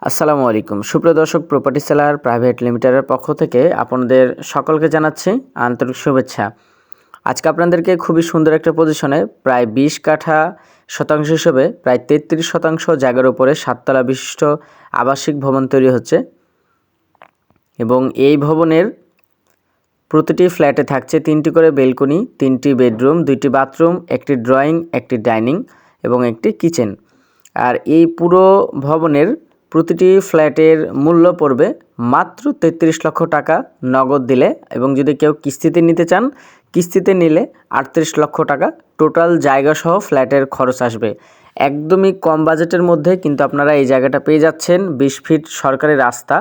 আসসালামু আলাইকুম সুপ্রিয় দর্শক, প্রপার্টি সেলার প্রাইভেট লিমিটেডের পক্ষ থেকে আপনাদের সকলকে জানাচ্ছি আন্তরিক শুভেচ্ছা। আজকে আপনাদেরকে খুবই সুন্দর একটা পজিশনে প্রায় 20 কাঠা শতাংশ হিসেবে প্রায় 33% জায়গার উপরে 7 তলা বিশিষ্ট আবাসিক ভবন তৈরি হচ্ছে এবং এই ভবনের প্রতিটি ফ্ল্যাটে থাকছে 3টি করে বেলকনি, 3টি বেডরুম, 2টি বাথরুম, একটি ড্রয়িং, একটি ডাইনিং এবং একটি কিচেন। আর এই পুরো ভবনের প্রতিটি ফ্ল্যাটের মূল্য পড়বে মাত্র 33 লক্ষ টাকা নগদ দিলে, এবং যদি কেউ কিস্তিতে নিতে চান কিস্তিতে নিলে 38 লক্ষ টাকা টোটাল জায়গাসহ ফ্ল্যাটের খরচ আসবে। একদমই কম বাজেটের মধ্যে কিন্তু আপনারা এই জায়গাটা পেয়ে যাচ্ছেন। 20 ফিট সরকারি রাস্তা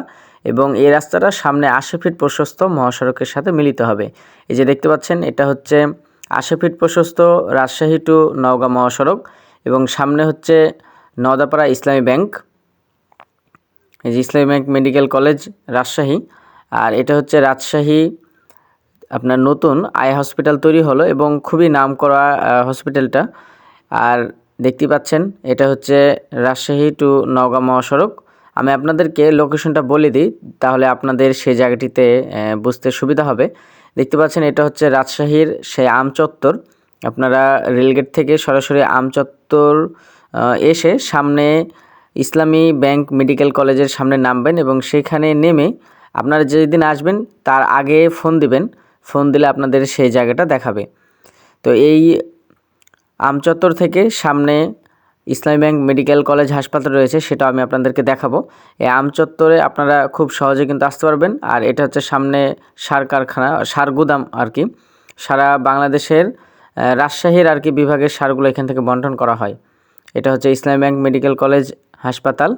এবং এই রাস্তাটা সামনে 80 ফিট প্রশস্ত মহাসড়কের সাথে মিলিত হবে। এই যে দেখতে পাচ্ছেন, এটা হচ্ছে 80 ফিট প্রশস্ত রাজশাহী টু নওগাঁ মহাসড়ক এবং সামনে হচ্ছে নওদাপাড়া ইসলামী ব্যাংক, এই যে ইসলামী ব্যাংক মেডিকেল কলেজ রাজশাহী। আর এটা হচ্ছে রাজশাহী আপনার নতুন আই হসপিটাল তৈরি হলো এবং খুবই নামকরা হসপিটালটা। আর দেখতে পাচ্ছেন এটা হচ্ছে রাজশাহী টু নওগাঁ মহাসড়ক। আমি আপনাদেরকে লোকেশনটা বলে দিই, তাহলে আপনাদের সেই জায়গাটিতে বুঝতে সুবিধা হবে। দেখতে পাচ্ছেন এটা হচ্ছে রাজশাহীর সেই আমচত্বর। আপনারা রেলগেট থেকে সরাসরি আমচত্বর এসে সামনে ইসলামী ব্যাংক মেডিকেল কলেজের সামনে নামবেন এবং সেখানে নেমে আপনারা যেদিন আসবেন তার আগে ফোন দিবেন। ফোন দিলে আপনাদের সেই জায়গাটা দেখাবে। তো এই আমচত্বর থেকে সামনে ইসলামী ব্যাংক মেডিকেল কলেজ হাসপাতাল রয়েছে, সেটা আমি আপনাদেরকে দেখাবো। এই আমচত্বরে আপনারা খুব সহজে কিন্তু আসতে পারবেন। আর এটা হচ্ছে সামনে সার কারখানা, সার গুদাম আর কি। সারা বাংলাদেশের রাজশাহীর আর কি বিভাগের সারগুলো এখান থেকে বন্টন করা হয়। এটা হচ্ছে ইসলামী ব্যাংক মেডিকেল কলেজ হাসপাতাল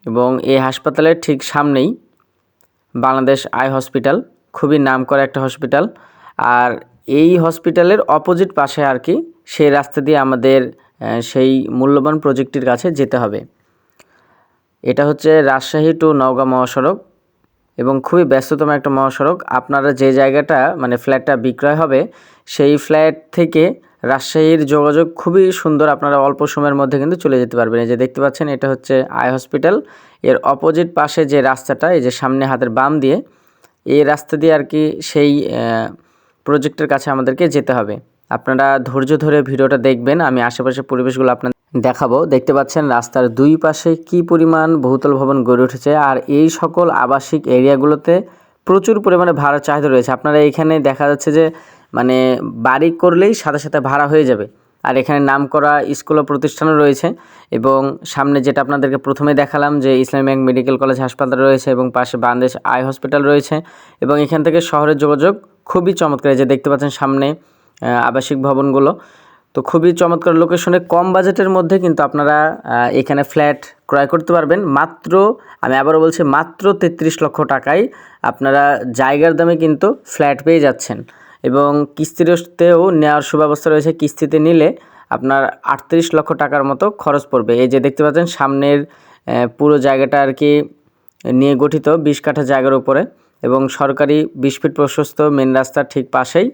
এবং এই হাসপাতালের ঠিক সামনেই বাংলাদেশ আই হসপিটাল, খুবই নামকরা একটা হসপিটাল। আর এই হসপিটালের অপোজিট পাশে আর কি সেই রাস্তা দিয়ে আমাদের সেই মূল্যবান প্রজেক্টটির কাছে যেতে হবে। এটা হচ্ছে রাজশাহী টু নওগাঁ মহাসড়ক এবং খুবই ব্যস্ততম একটা মহাসড়ক। আপনারা যে জায়গাটা মানে ফ্ল্যাটটা বিক্রয় হবে সেই ফ্ল্যাট থেকে রাজশাহীর যোগাযোগ খুবই সুন্দর, আপনারা অল্প সময়ের মধ্যে কিন্তু চলে যেতে পারবেন। এই যে দেখতে পাচ্ছেন এটা হচ্ছে আই হসপিটাল, এর অপোজিট পাশে যে রাস্তাটা, এই যে সামনে হাতের বাম দিয়ে এই রাস্তা দিয়ে আর কি সেই প্রজেক্টের কাছে আমাদেরকে যেতে হবে। আপনারা ধৈর্য ধরে ভিডিওটা দেখবেন, আমি আশেপাশের পরিবেশগুলো আপনাদের দেখাবো। দেখতে পাচ্ছেন রাস্তার দুই পাশে কি পরিমাণ বহুতল ভবন গড়ে উঠেছে আর এই সকল আবাসিক এরিয়াগুলোতে প্রচুর পরিমাণে ভাড়ার চাহিদা রয়েছে। আপনারা এখানে দেখা যাচ্ছে যে মানে বাড়ি করলেই সাথে সাথে ভাড়া হয়ে যাবে। আর এখানে নামকরা স্কুল ও প্রতিষ্ঠানও রয়েছে এবং সামনে যেটা আপনাদেরকে প্রথমে দেখালাম যে ইসলামী ব্যাংক মেডিকেল কলেজ হাসপাতাল রয়েছে এবং পাশে বাংলাদেশ আই হসপিটাল রয়েছে এবং এখান থেকে শহরের যোগাযোগ খুবই চমৎকার। যে দেখতে পাচ্ছেন সামনে আবাসিক ভবনগুলো, তো খুবই চমৎকার লোকেশনে কম বাজেটের মধ্যে কিন্তু আপনারা এখানে ফ্ল্যাট ক্রয় করতে পারবেন মাত্র, আমি আবারও বলছি, মাত্র 33 লক্ষ টাকায় আপনারা জায়গার দামে কিন্তু ফ্ল্যাট পেয়ে যাচ্ছেন এবং কিস্তিতেও নেওয়ার সুব্যবস্থা রয়েছে। কিস্তিতে নিলে আপনার 38 লক্ষ টাকার মতো খরচ পড়বে। এই যে দেখতে পাচ্ছেন সামনের পুরো জায়গাটা আর কি নিয়ে গঠিত 20 কাঠা জায়গার উপরে এবং সরকারি 20 ফিট প্রশস্ত মেন রাস্তার ঠিক পাশেই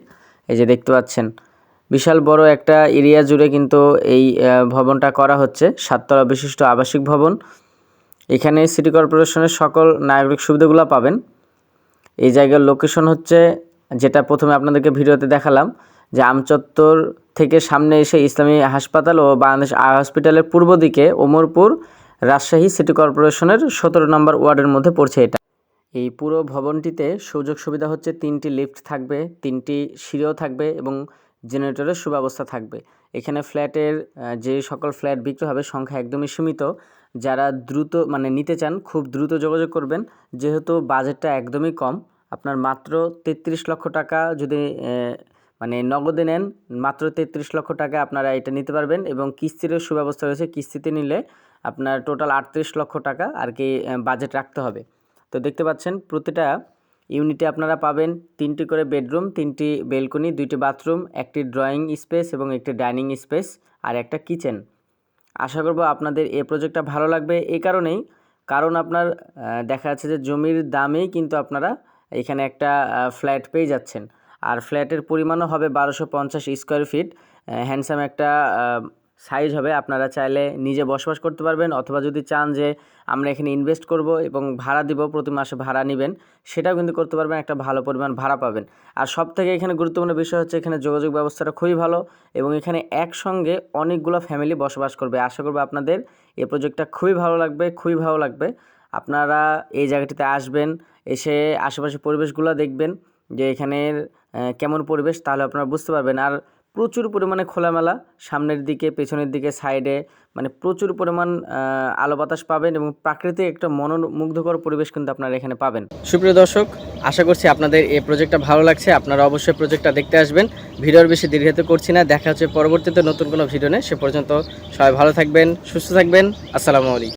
এই যে দেখতে পাচ্ছেন বিশাল বড় একটা এরিয়া জুড়ে কিন্তু এই ভবনটা করা হচ্ছে। 7 তলা বিশিষ্ট আবাসিক ভবন। এখানে সিটি কর্পোরেশনের সকল নাগরিক সুবিধাগুলো পাবেন। এই জায়গার লোকেশন হচ্ছে যেটা প্রথমে আপনাদেরকে ভিডিওতে দেখালাম যে আমচত্বর থেকে সামনে এসে ইসলামী হাসপাতাল ও বাংলাদেশ আই হসপিটালের পূর্ব দিকে ওমরপুর, রাজশাহী সিটি কর্পোরেশনের 17 নম্বর ওয়ার্ডের মধ্যে পড়ছে এটা। এই পুরো ভবনটিতে সুযোগ সুবিধা হচ্ছে 3টি লিফট থাকবে, 3টি সিঁড়িও থাকবে এবং জেনারেটরের সুব্যবস্থা থাকবে। এখানে ফ্ল্যাটের যে সকল ফ্ল্যাট বিক্রি হবে সংখ্যা একদমই সীমিত। যারা দ্রুত মানে নিতে চান খুব দ্রুত যোগাযোগ করবেন, যেহেতু বাজেটটা একদমই কম। আপনার মাত্র 33 লক্ষ টাকা যদি মানে নগদে নেন, মাত্র 33 লক্ষ টাকা আপনারা এটা নিতে পারবেন এবং কিস্তিরও সুব্যবস্থা রয়েছে। কিস্তিতে নিলে আপনার টোটাল 38 লক্ষ টাকা আর কি বাজেট রাখতে হবে। তো দেখতে পাচ্ছেন প্রতিটা ইউনিটে আপনারা পাবেন 3টি করে বেডরুম, 3টি বেলকনি, 2টি বাথরুম, একটি ড্রয়িং স্পেস এবং একটি ডাইনিং স্পেস আর একটা কিচেন। আশা করব আপনাদের এই প্রজেক্টটা ভালো লাগবে এই কারণেই, কারণ আপনার দেখা যাচ্ছে যে জমির দামেই কিন্তু আপনারা এখানে একটা ফ্ল্যাট পেয়ে যাচ্ছেন। আর ফ্ল্যাটের পরিমাণও হবে 1250 স্কোয়ার ফিট। হ্যান্ডসাম একটা সাইজ হবে। আপনারা চাইলে নিজে বসবাস করতে পারবেন, অথবা যদি চান যে আমরা এখানে ইনভেস্ট করব এবং ভাড়া দিব, প্রতি মাসে ভাড়া নেবেন, সেটাও কিন্তু করতে পারবেন, একটা ভালো পরিমাণ ভাড়া পাবেন। আর সবথেকে এখানে গুরুত্বপূর্ণ বিষয় হচ্ছে এখানে যোগাযোগ ব্যবস্থাটা খুবই ভালো এবং এখানে একসঙ্গে অনেকগুলো ফ্যামিলি বসবাস করবে। আশা করব আপনাদের এই প্রজেক্টটা খুবই ভালো লাগবে, খুবই ভালো লাগবে। আপনারা এই জায়গাটিতে আসবেন, এসে আশেপাশের পরিবেশগুলো দেখবেন যে এখানের কেমন পরিবেশ, তাহলে আপনারা বুঝতে পারবেন। আর প্রচুর পরিমাণে খোলামেলা, সামনের দিকে পেছনের দিকে সাইডে মানে প্রচুর পরিমাণ আলো বাতাস পাবেন এবং প্রাকৃতিক একটা মনোমুগ্ধকর পরিবেশ কিন্তু আপনারা এখানে পাবেন। সুপ্রিয় দর্শক, আশা করছি আপনাদের এই প্রজেক্টটা ভালো লাগছে। আপনারা অবশ্যই প্রজেক্টটা দেখতে আসবেন। ভিডিওর বেশি দীর্ঘায়িত করছি না, দেখা হচ্ছে পরবর্তীতে নতুন কোনো ভিডিও নিয়ে। সে পর্যন্ত সবাই ভালো থাকবেন, সুস্থ থাকবেন। আসসালামু আলাইকুম।